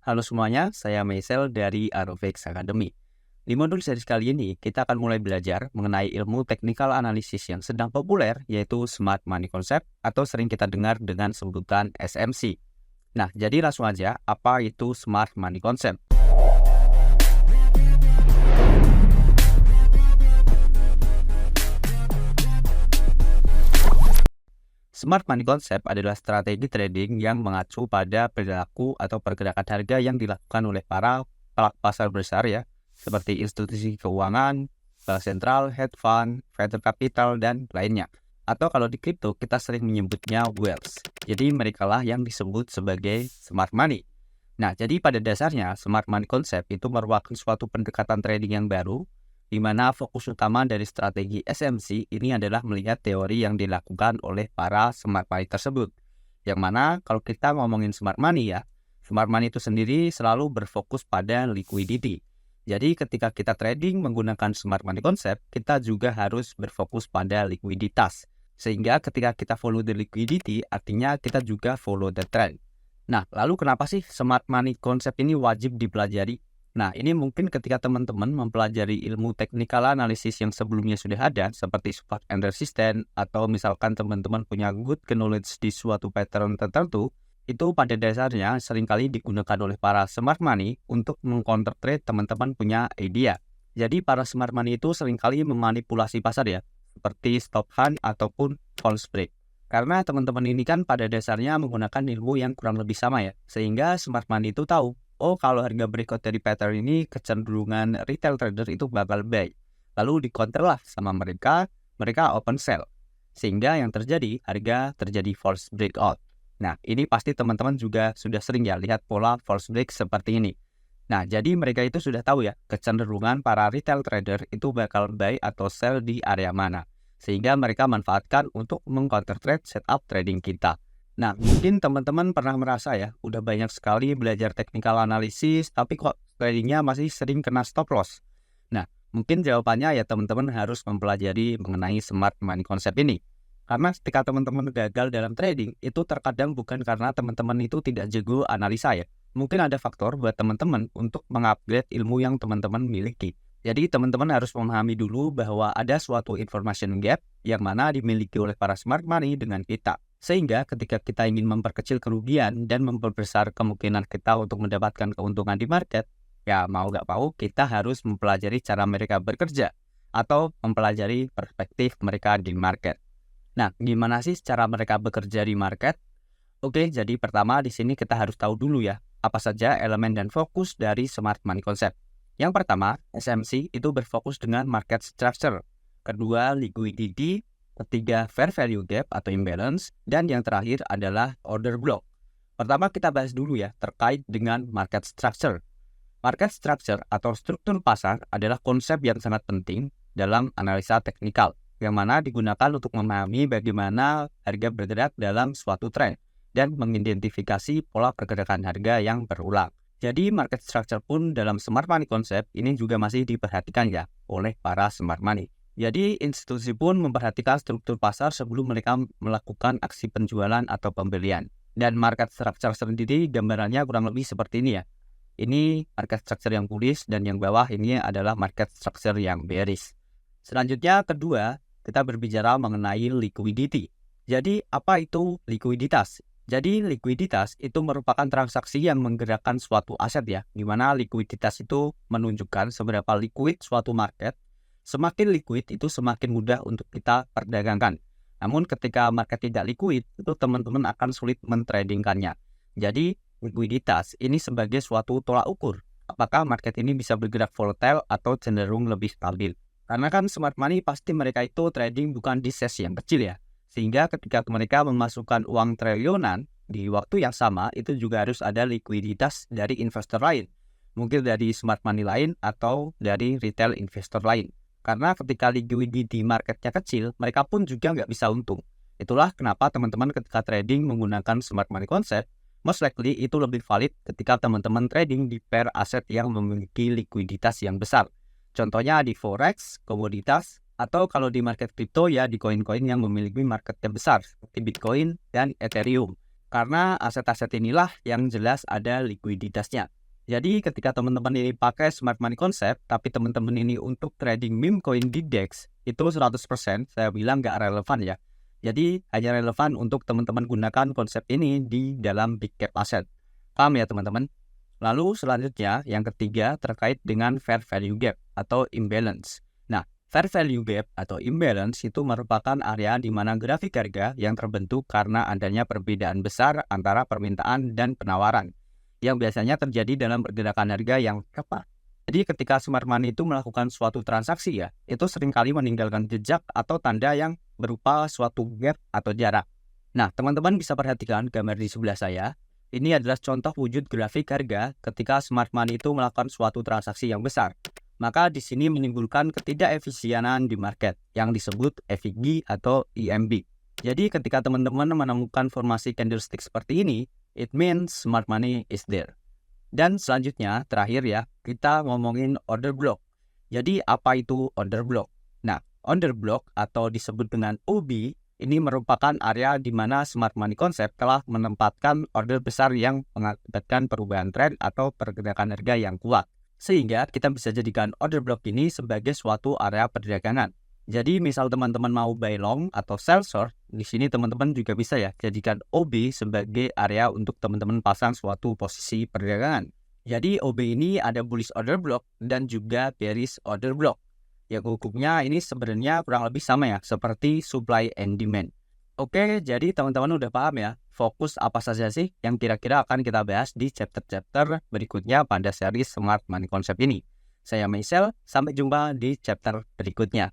Halo semuanya, saya Maisel dari Arovix Academy. Di modul series kali ini, kita akan mulai belajar mengenai ilmu technical analysis yang sedang populer, yaitu Smart Money Concept atau sering kita dengar dengan sebutan SMC. Nah, jadi langsung aja, apa itu Smart Money Concept? Smart Money Concept adalah strategi trading yang mengacu pada perilaku atau pergerakan harga yang dilakukan oleh para pelaku pasar besar ya, seperti institusi keuangan, bank sentral, hedge fund, venture capital, dan lainnya. Atau kalau di kripto kita sering menyebutnya whales. Jadi mereka lah yang disebut sebagai smart money. Nah, jadi pada dasarnya smart money concept itu merupakan suatu pendekatan trading yang baru di mana fokus utama dari strategi SMC ini adalah melihat teori yang dilakukan oleh para smart money tersebut. Yang mana kalau kita ngomongin smart money ya, smart money itu sendiri selalu berfokus pada liquidity. Jadi ketika kita trading menggunakan smart money concept, kita juga harus berfokus pada likuiditas. Sehingga ketika kita follow the liquidity, artinya kita juga follow the trend. Nah, lalu kenapa sih smart money concept ini wajib dipelajari? Nah, ini mungkin ketika teman-teman mempelajari ilmu technical analysis yang sebelumnya sudah ada, seperti support and resistance, atau misalkan teman-teman punya good knowledge di suatu pattern tertentu, itu pada dasarnya seringkali digunakan oleh para smart money untuk meng-counter trade teman-teman punya idea. Jadi para smart money itu seringkali memanipulasi pasar ya, seperti stop hunt ataupun false break. Karena teman-teman ini kan pada dasarnya menggunakan ilmu yang kurang lebih sama ya, sehingga smart money itu tahu, oh kalau harga breakout dari pattern ini kecenderungan retail trader itu bakal buy. Lalu di-counter lah sama mereka open sell. Sehingga yang terjadi, harga terjadi false breakout. Nah, ini pasti teman-teman juga sudah sering ya lihat pola false break seperti ini. Nah, jadi mereka itu sudah tahu ya, kecenderungan para retail trader itu bakal buy atau sell di area mana. Sehingga mereka manfaatkan untuk meng-counter trade setup trading kita. Nah, mungkin teman-teman pernah merasa ya, udah banyak sekali belajar technical analysis, tapi kok tradingnya masih sering kena stop loss. Nah, mungkin jawabannya ya teman-teman harus mempelajari mengenai smart money concept ini. Karena ketika teman-teman gagal dalam trading, itu terkadang bukan karena teman-teman itu tidak jago analisa ya. Mungkin ada faktor buat teman-teman untuk mengupgrade ilmu yang teman-teman miliki. Jadi teman-teman harus memahami dulu bahwa ada suatu information gap yang mana dimiliki oleh para smart money dengan kita. Sehingga ketika kita ingin memperkecil kerugian dan memperbesar kemungkinan kita untuk mendapatkan keuntungan di market, ya mau nggak mau kita harus mempelajari cara mereka bekerja atau mempelajari perspektif mereka di market. Nah, gimana sih cara mereka bekerja di market? Oke, jadi pertama di sini kita harus tahu dulu ya, apa saja elemen dan fokus dari smart money concept. Yang pertama, SMC itu berfokus dengan market structure. Kedua, liquidity. Ketiga, fair value gap atau imbalance. Dan yang terakhir adalah order block. Pertama kita bahas dulu ya, terkait dengan market structure. Market structure atau struktur pasar adalah konsep yang sangat penting dalam analisa teknikal, yang mana digunakan untuk memahami bagaimana harga bergerak dalam suatu tren dan mengidentifikasi pola pergerakan harga yang berulang. Jadi market structure pun dalam smart money concept ini juga masih diperhatikan ya oleh para smart money. Jadi institusi pun memperhatikan struktur pasar sebelum mereka melakukan aksi penjualan atau pembelian. Dan market structure sendiri gambarannya kurang lebih seperti ini ya. Ini market structure yang bullish dan yang bawah ini adalah market structure yang bearish. Selanjutnya kedua, kita berbicara mengenai liquidity. Jadi apa itu likuiditas? Jadi likuiditas itu merupakan transaksi yang menggerakkan suatu aset ya, di mana likuiditas itu menunjukkan seberapa liquid suatu market. Semakin liquid itu semakin mudah untuk kita perdagangkan. Namun ketika market tidak liquid, itu teman-teman akan sulit mentradingkannya. Jadi likuiditas ini sebagai suatu tolak ukur. Apakah market ini bisa bergerak volatile atau cenderung lebih stabil? Karena kan smart money pasti mereka itu trading bukan di sesi yang kecil ya. Sehingga ketika mereka memasukkan uang triliunan di waktu yang sama, itu juga harus ada likuiditas dari investor lain. Mungkin dari smart money lain atau dari retail investor lain. Karena ketika liquidity marketnya kecil, mereka pun juga nggak bisa untung. Itulah kenapa teman-teman ketika trading menggunakan smart money concept, most likely itu lebih valid ketika teman-teman trading di pair aset yang memiliki likuiditas yang besar. Contohnya di forex, komoditas, atau kalau di market crypto ya di koin-koin yang memiliki marketnya besar seperti Bitcoin dan Ethereum. Karena aset-aset inilah yang jelas ada likuiditasnya. Jadi ketika teman-teman ini pakai smart money concept, tapi teman-teman ini untuk trading meme coin di DEX, itu 100% saya bilang nggak relevan ya. Jadi hanya relevan untuk teman-teman gunakan konsep ini di dalam big cap asset. Paham ya teman-teman? Lalu selanjutnya yang ketiga terkait dengan fair value gap atau imbalance. Nah, fair value gap atau imbalance itu merupakan area di mana grafik harga yang terbentuk karena adanya perbedaan besar antara permintaan dan penawaran yang biasanya terjadi dalam pergerakan harga yang tepat. Jadi ketika smart money itu melakukan suatu transaksi ya, itu seringkali meninggalkan jejak atau tanda yang berupa suatu gap atau jarak. Nah, teman-teman bisa perhatikan gambar di sebelah saya. Ini adalah contoh wujud grafik harga ketika smart money itu melakukan suatu transaksi yang besar. Maka di sini menimbulkan ketidakefisienan di market yang disebut FVG atau EMB. Jadi ketika teman-teman menemukan formasi candlestick seperti ini, it means smart money is there. Dan selanjutnya, terakhir ya, kita ngomongin order block. Jadi apa itu order block? Nah, order block atau disebut dengan OB, ini merupakan area di mana smart money concept telah menempatkan order besar yang mengakibatkan perubahan tren atau pergerakan harga yang kuat. Sehingga kita bisa jadikan order block ini sebagai suatu area perdagangan. Jadi misal teman-teman mau buy long atau sell short, di sini teman-teman juga bisa ya jadikan OB sebagai area untuk teman-teman pasang suatu posisi perdagangan. Jadi OB ini ada bullish order block dan juga bearish order block. Yang hukumnya ini sebenarnya kurang lebih sama ya, seperti supply and demand. Oke, jadi teman-teman udah paham ya, fokus apa saja sih yang kira-kira akan kita bahas di chapter-chapter berikutnya pada seri Smart Money Concept ini. Saya Michelle, sampai jumpa di chapter berikutnya.